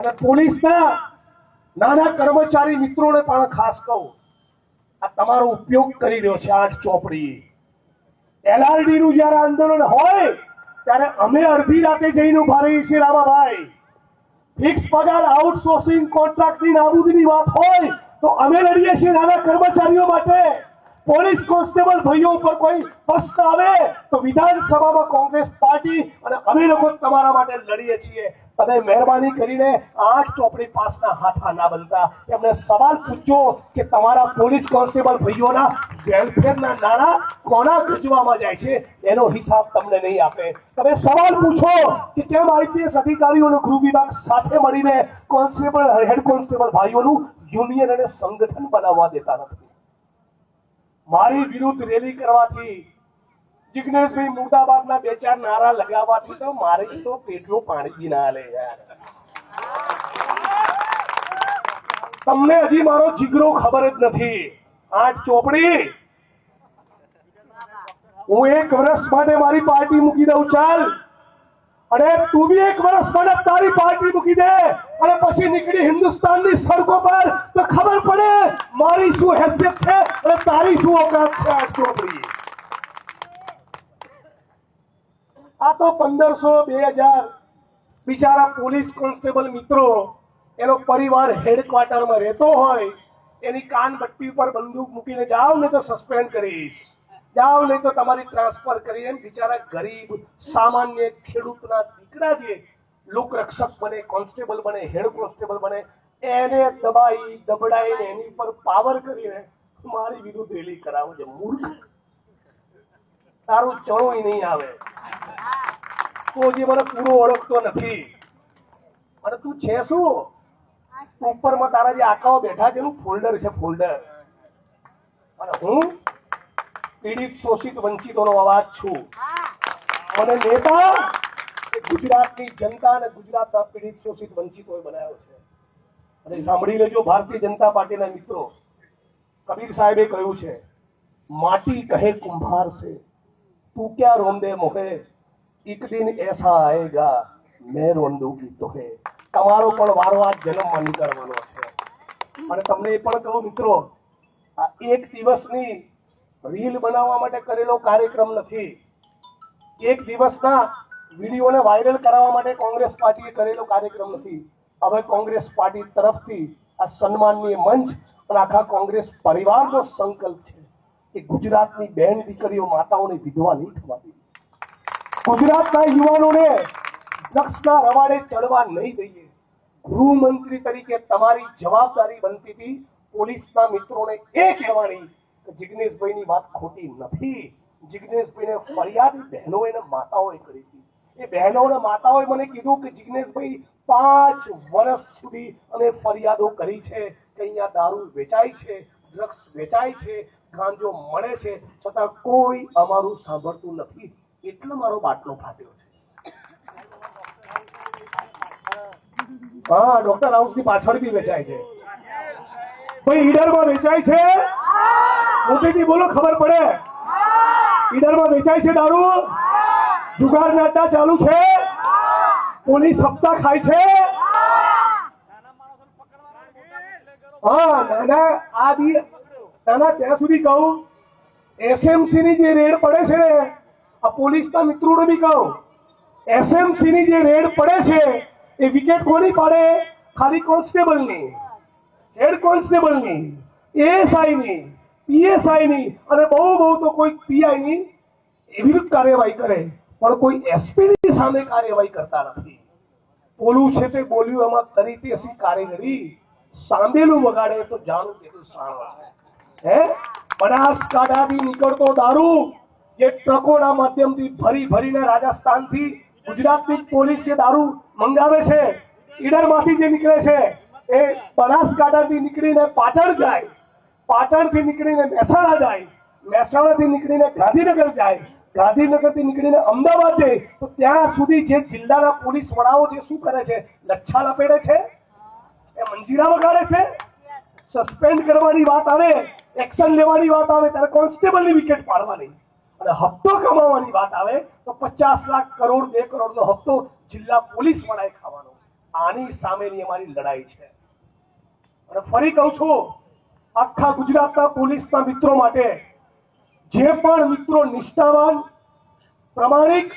અને પોલીસના નાના કર્મચારી મિત્રોને પણ ખાસ કહું, આ તમારો ઉપયોગ કરી રહ્યો છે 8 ચોપડી LRD નું જ્યારે આંદોલન હોય ત્યારે અમે અડધી રાતે જઈને ઉભા રહીએ છીએ રામાભાઈ. ફિક્સ પગાર આઉટસોર્સિંગ કોન્ટ્રાક્ટની નાબૂદીની વાત હોય તો અમે લડીએ છીએ નાના કર્મચારીઓ માટે. પોલીસ કોન્સ્ટેબલ ભાઈઓ ઉપર કોઈ પ્રશ્ન આવે તો વિધાનસભામાં કોંગ્રેસ પાર્ટી અને અમે લોકો તમારા માટે લડીએ છીએ. તમે મહેરબાની કરીને 8 ચોપડી પાસના હાથા ના બનતા. એમને સવાલ પૂછજો કે તમારા પોલીસ કોન્સ્ટેબલ ભાઈઓના વેલફેરના નાણાં કોના ગજવામાં જાય છે, એનો હિસાબ તમને નહીં આપે. તમે સવાલ પૂછો કે કેમ આઈપીએસ અધિકારીઓનો ગૃહ વિભાગ સાથે મળીને કોન્સ્ટેબલ હેડ કોન્સ્ટેબલ ભાઈઓનું યુનિયન અને સંગઠન બનાવવા દેતા નથી. મારી વિરુદ્ધ રેલી કરવાથી, જિગ્નેશભાઈ મુર્દાબાદના 2-4 નારા લગાવવાથી તો મારી તો પેટનું પાણી ના લે યાર. તમને હજી મારો જીગરો ખબર જ નથી. 8 ચોપડી હું 1 વર્ષ માટે મારી પાર્ટી મૂકી દઉં ચાલ, અને તું બી 1 વર્ષ માટે તારી પાર્ટી મૂકી દે અને પછી નીકળી હિન્દુસ્તાનની સડકો પર તો ખબર પડે મારી શું હેસિયત છે અને તારી શું ઓકાત છે. 8 ચોપડી આ તો 1500-2000 બિચારા પોલીસ કોન્સ્ટેબલ મિત્રો, એનો પરિવાર હેડક્વાર્ટરમાં રહેતો હોય, એની કાનબટ્ટી ઉપર બંદૂક મૂકીને જાઓ ને તો સસ્પેન્ડ કરીશ, જાઓ નહીં તો તમારી ટ્રાન્સફર કરી. એમ બિચારા ગરીબ સામાન્ય ખેડૂતના દીકરા જે લોકરક્ષક બને, કોન્સ્ટેબલ બને, હેડ કોન્સ્ટેબલ બને, એને દબાઈ દબડાઈને એની પર પાવર કરીને મારી વિરુદ્ધ રેલી કરાવો છે. મૂર્ખ, તારું ચણોય નહીં આવે. તું જે મને પૂરો ઓળખતો નથી અને તું છે શું? ઉપરમાં તારા જે આકાઓ બેઠા છે એનું ફોલ્ડર છે, ફોલ્ડર. અને હું પીડિત શોષિત વંચિતોનો અવાજ છું. અને નેતા એ ગુજરાતની જનતા અને ગુજરાતના પીડિત શોષિત વંચિતોએ બનાવ્યો છે. અને સાંભળી લેજો ભારતીય જનતા પાર્ટીના મિત્રો, કબીર સાહેબે કહ્યું છે, માટી કહે કુંભાર से तू क्या रोंदे मोहे, एक दिन ऐसा आएगा मैं रोंदूंगी तोहे. તમારો પણ વારો આ જન્મમાં નીકળવાનો છે. અને તમને એ પણ કહું મિત્રો, આ 1 દિવસની રીલ બનાવવા માટે કરેલો કાર્યક્રમ નથી. 1 દિવસના વિડીયોને વાયરલ કરાવવા માટે કોંગ્રેસ પાર્ટીએ કરેલો કાર્યક્રમ નથી. હવે કોંગ્રેસ પાર્ટી તરફથી આ સન્માનનીય મંચ અને આખા કોંગ્રેસ પરિવારનો સંકલ્પ છે કે ગુજરાતની બહેન દીકરીઓ માતાઓને વિધવા નહીં થવા દે. ગુજરાતના યુવાનોને ડ્રગ્સના રવાડે ચડવા નહીં દઈએ. ગૃહમંત્રી તરીકે તમારી જવાબદારી બનતી હતી પોલીસના મિત્રોને એ કહેવાની કે જિગ્નેશભાઈની વાત ખોટી નથી. જિગ્નેશભાઈને ફરિયાદ બહેનો અને માતાઓએ કરી હતી. એ બહેનો અને માતાઓએ મને કીધું કે જિગ્નેશભાઈ 5 વર્ષ સુધી અમે ફરિયાદો કરી છે કે અહીંયા દારૂ વેચાય છે, ડ્રગ્સ વેચાય છે, ગાંજો મળે છે, છતાં કોઈ અમારું સાંભળતું નથી. એટલે મારો બાટલો ફાટ્યો છે. હા, ડોક્ટર હાઉસની પાછળ બી વેચાય છે. ભાઈ ઈડરમાં વેચાય છે. મોટેથી બોલો, ખબર પડે. ઈડરમાં વેચાય છે દારૂ, જુગારના અડ્ડા ચાલુ છે, પોલીસ સપ્તાહ ખાય છે. હા, નાના આ બી નાના ત્યાં સુધી કહું, એસએમસી ની જે રેડ પડે છે ને, આ પોલીસના મિત્રોને બી કહું, એસએમસી ની જે રેડ પડે છે એ વિકેટ કોની પાડે? ખાલી કોન્સ્ટેબલની, હેડ કોન્સ્ટેબલની, એએસઆઈની, પીએસઆઈની અને બહુ તો કોઈ પીઆઈની વિરુદ્ધ કાર્યવાહી કરે, પણ કોઈ એસપીની સામે કાર્યવાહી કરતા નથી. બોલું છે તે બોલ્યું, એમાં કરી તે અસી કારીગરી, સાંભેલું વગાડે તો જાણું તેનું સાણવા છે. બનાસકાંઠાથી નીકળતો દારૂ જે ટ્રકોના માધ્યમથી ભરીને રાજસ્થાનથી ગુજરાતની પોલીસ જે દારૂ મંગાવે છે, ઈડરમાંથી જે નીકળે છે એ બનાસકાંઠાથી નીકળીને પાટણ જાય, પાટણથી નીકળીને મહેસાણા જાય, મહેસાણાથી નીકળીને ગાંધીનગર જાય, ગાંધીનગરથી નીકળીને અમદાવાદ જાય, તો ત્યાં સુધી જે જિલ્લાના પોલીસ વડાઓ જે શું કરે છે? લચ્છા લપેડે છે, એ મંજીરા વગાડે છે. સસ્પેન્ડ કરવાની વાત આવે, એક્શન લેવાની વાત આવે ત્યારે કોન્સ્ટેબલની વિકેટ પાડવાની, અને હપ્તો કમાવાની વાત આવે તો 50 લાખ કરોડ 2 કરોડનો હપ્તો જિલ્લા પોલીસ વડાએ ખાવાનો. આની સામેની અમારી લડાઈ છે. અને ફરી કહું છું, આખા ગુજરાતના પોલીસના મિત્રો માટે જે પણ મિત્રો નિષ્ઠાવાન, પ્રામાણિક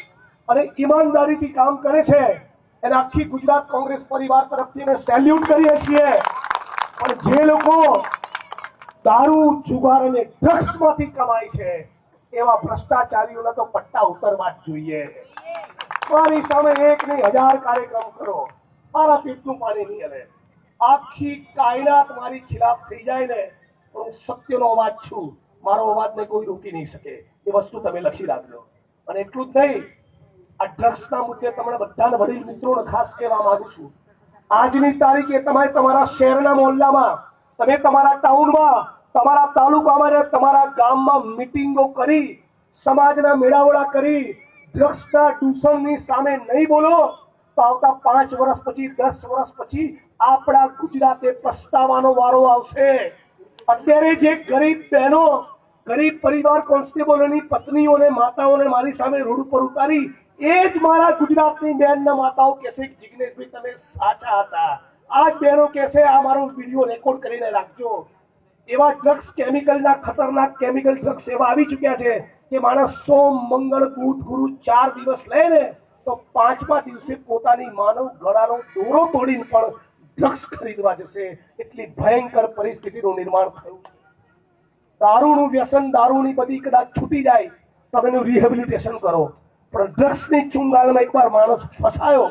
અને ઈમાનદારીથી કામ કરે છે એને આખી ગુજરાત કોંગ્રેસ પરિવાર તરફથી અમે સેલ્યુટ કરીએ છીએ. પણ જે લોકો દારૂ, જુગાર અને ડ્રગ્સમાંથી કમાય છે એવા ભ્રષ્ટાચારીઓના તો પટ્ટા ઉતરવા જ જોઈએ. મારી સામે એક નહીં 1000 કાર્યક્રમ કરો, મારા પેટનું પાણી નહીં હલે. આખી કાયનાત મારી ખિલાફ થઈ જાય ને, હું સત્યનો અવાજ છું, મારો અવાજને કોઈ રોકી નહીં શકે. એ વસ્તુ તમે લખી રાખજો. અને એટલું જ નહીં, આ ડ્રગ્સના મુદ્દે તમને બધાના વડીલ મિત્રોને ખાસ કહેવા માંગુ છું, આજની તારીખે તમે તમારા શહેરના મોહલ્લામાં, તમે તમારા ટાઉનમાં, તમારા તાલુકામાં, તમારા ગામમાં મીટિંગો કરી, સમાજના મેળાવડા કરી ડ્રગ્સના દૂષણની સામે નહીં બોલો તો આવતા 5 વર્ષ પછી, 10 વર્ષ પછી આપણા ગુજરાતે પસ્તાવાનો વારો આવશે. અત્યારે જે ગરીબ બહેનો, ગરીબ પરિવાર કોન્સ્ટેબલોની પત્નીઓને, માતાઓને મારી સામે રોડ ઉપર ઉતારી, એ જ મારા ગુજરાતની બહેનના માતાઓ કહેશે કે જિગ્નેશભાઈ તમે સાચા હતા. આ જ બહેનો કહેશે આ મારો વિડીયો રેકોર્ડ કરીને રાખજો. એવા ડ્રગ્સ, કેમિકલના ખતરનાક કેમિકલ ડ્રગ્સ એવા આવી ચૂક્યા છે કે માણસ સોમ, મંગળ, બુધ, ગુરુ 4 દિવસ લે ને તો 5મા દિવસે પોતાની માનવ ગળાનો દોરો તોડીને પણ ડ્રગ્સ ખરીદવા જશે. એટલી ભયંકર પરિસ્થિતિનું નિર્માણ થયું. દારૂનું વ્યસન, દારૂની બધી કદાચ છૂટી જાય તમે એનું રિહેબિલિટેશન કરો, પણ ડ્રગ્સની ચુંગાલમાં એકવાર માણસ ફસાયો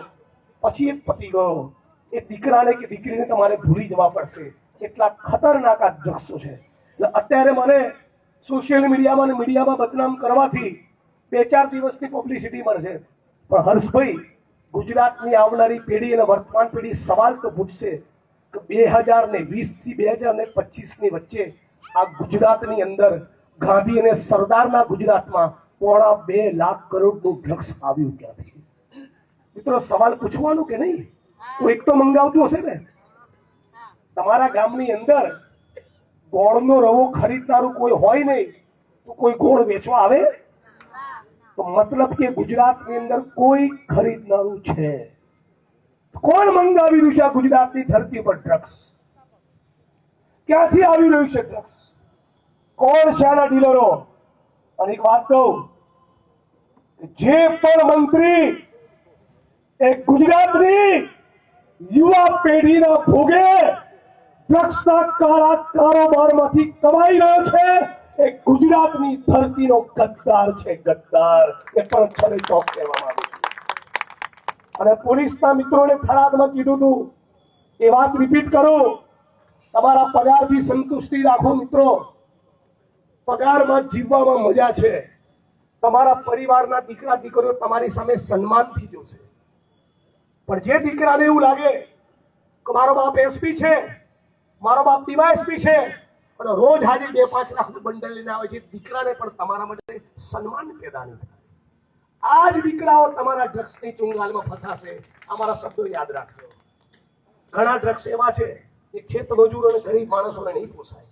પછી એ પતી ગયો. એ દીકરાને કે દીકરીને તમારે ભૂલી જવા પડશે. એટલા ખતરનાક આ ડ્રગ્સો છે. એટલે અત્યારે મને સોશિયલ મીડિયામાં અને મીડિયામાં બદનામ કરવાથી 2-4 દિવસની પબ્લિસિટી મળશે, પણ હર્ષભાઈ, ગુજરાતની આવનારી પેઢી અને વર્તમાન પેઢી સવાલ તો પૂછશે કે 2020 થી 2025ની વચ્ચે આ ગુજરાતની અંદર ગાંધી અને સરદારના ગુજરાતમાં 2.5 લાખ કરોડનું ડ્રગ્સ આવ્યું ક્યાંથી? મિત્રો, સવાલ પૂછવાનું કે નહીં? કોઈક તો મંગાવતું હશે ને. તમારા ગામની અંદર ગોળનો રવો ખરીદનારું કોઈ હોય નહીં તો કોઈ ગોળ વેચવા આવે? તો મતલબ કે ગુજરાતની અંદર કોઈ ખરીદનારું છે. કોણ મંગાવી રહ્યું છે આ ગુજરાતની ધરતી પર ડ્રગ્સ? ક્યાંથી આવી રહ્યું છે ડ્રગ્સ? કોણ છે આના ડીલરો? અને એક વાત કહું, જે પણ મંત્રી એ ગુજરાતની યુવા પેઢીના ભોગે ડ્રગ્સના કાળા કારોબારમાંથી કમાઈ રહ્યો છે એ ગુજરાતની ધરતીનો ગદ્દાર છે, ગદ્દાર. એ પણ છને ચોક કહેવા માંગુ છું. અને પોલીસના મિત્રોને થરાદમાં કીધું હતું, એ વાત રિપીટ કરું, તમારા પગારથી સંતુષ્ટિ રાખો મિત્રો. પગારમાં જીવવામાં મજા છે. તમારા પરિવારના દીકરા દીકરીઓ તમારી સામે સન્માનથી જોશે. પણ જે દીકરાને એવું લાગે કે મારો બાપ એસપી છે, મારો બાપ ડીવાયએસપી છે, અને રોજ હાજર 2-5 લાખનું બંડલ લઈને આવે છે, દીકરાને પણ તમારા માટે સન્માન પેદા નહીં થાય. આ જ દીકરાઓ તમારા ડ્રગ્સની ચુંગાલમાં ફસાશે. અમારા શબ્દો યાદ રાખજો. ઘણા ડ્રગ્સ એવા છે કે ખેત મજૂર અને ગરીબ માણસોને નહીં પોસાય.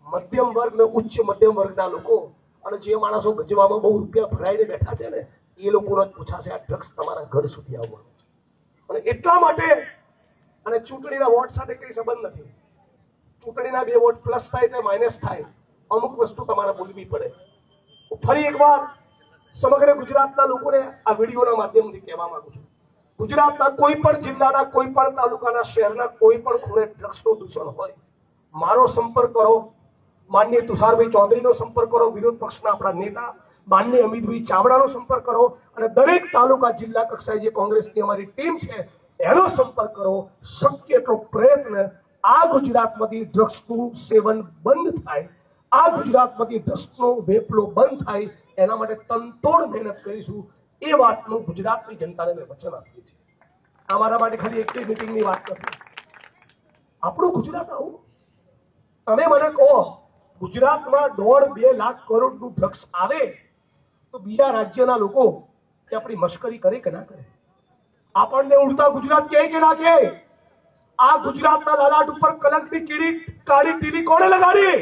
મધ્યમ વર્ગ ને ઉચ્ચ મધ્યમ વર્ગના લોકો અને જે માણસો ગજવામાં બહુ રૂપિયા ભરાઈને બેઠા છે ને, એ લોકોનો જ પૂછાશે આ ડ્રગ્સ તમારા ઘર સુધી આવવાનું. અને એટલા માટે, અને ચૂંટણીના વોટ સાથે કઈ સંબંધ નથી. ચૂંટણીના 2 વોટ પ્લસ થાય કે માઇનસ થાય, અમુક વસ્તુ તમારે બોલવી પડે. ફરી એકવાર સમગ્ર ગુજરાતના લોકોને આ વિડીયોના માધ્યમથી કહેવા માંગુ છું, ગુજરાતના કોઈ પણ જિલ્લાના, કોઈ પણ તાલુકાના, શહેરના કોઈ પણ ખૂણે ડ્રગ્સનું દૂષણ હોય, મારો સંપર્ક કરો, માનનીય તુષારભાઈ ચૌધરીનો સંપર્ક કરો, વિરોધ પક્ષના આપણા નેતા માનનીય અમિતભાઈ ચાવડાનો સંપર્ક કરો, અને દરેક તાલુકા જિલ્લા કક્ષાએ જે કોંગ્રેસની અમારી ટીમ છે એનો સંપર્ક કરો. શક્ય એટલો પ્રયત્ન આ ગુજરાતમાંથી ડ્રગ્સનું સેવન બંધ થાય, આ ગુજરાતમાંથી ડ્રગ્સનો વેપલો બંધ થાય, એના માટે તનતોડ મહેનત કરીશું. એ વાતનું ગુજરાતની જનતાને મેં વચન આપ્યું છે. અમારા માટે ખાલી એક મીટિંગની વાત નથી. આપણું ગુજરાત આવું. તમે મને કહો, ગુજરાતમાં 1.5-2 લાખ કરોડનું ડ્રગ્સ આવે તો બીજા રાજ્યના લોકો તે આપણી મશ્કરી કરે કે ના કરે? આપણને ઉડતા ગુજરાત કહે કે ના કહે? આ ગુજરાતના લલાટ ઉપર કલંકની કીડી, કાળી ટીલી કોણે લગાડી?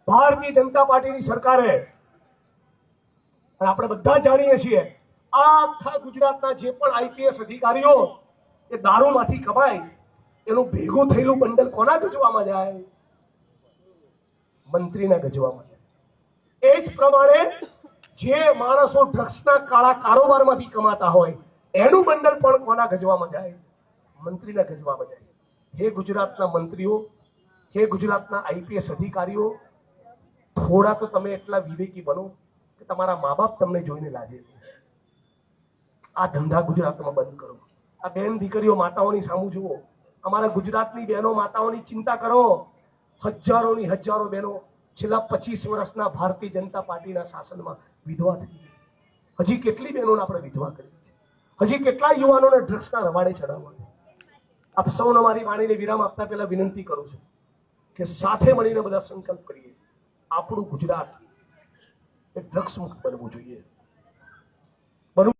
ભારતીય જનતા પાર્ટીની સરકારે. અને આપણે બધા જાણીએ છીએ, આખા ગુજરાતના જે પણ આઈપીએસ અધિકારીઓ એ દારૂમાંથી કમાય એનું ભેગું થયેલું બંડલ કોના ગજવામાં જાય? મંત્રીના ગજવામાં જાય। એ જ પ્રમાણે જે માણસો ડ્રગ્સના કાળા કારોબારમાંથી કમાતા હોય એનું બંડલ પણ કોના ગજવામાં જાય? મંત્રીના ગજવામાં જાય। હે ગુજરાતના મંત્રીઓ, હે ગુજરાતના આઈપીએસ અધિકારીઓ, થોડા તો તમે એટલા વિવેકી બનો કે તમારા મા બાપ તમને જોઈને લાજે। આ ધંધા ગુજરાતમાં બંધ કરો। આ બેન દીકરીઓ માતાઓની સામું જુઓ। અમારા ગુજરાતની બહેનો માતાઓની ચિંતા કરો। હજારોની હજારો બહેનો છેલ્લા 25 વર્ષના ભારતીય જનતા પાર્ટીના શાસનમાં વિધવા થઈ ગઈ। હજી કેટલી બહેનોને આપણે વિધવા કરી છે? હજી કેટલા યુવાનોને ડ્રગ્સના રવાડે ચડાવવા છે? આપ સૌને મારી વાણીને વિરામ આપતા પહેલા વિનંતી કરું છું કે સાથે મળીને બધા સંકલ્પ કરીએ, આપણું ગુજરાત એ ડ્રગ્સ મુક્ત બનવું જોઈએ।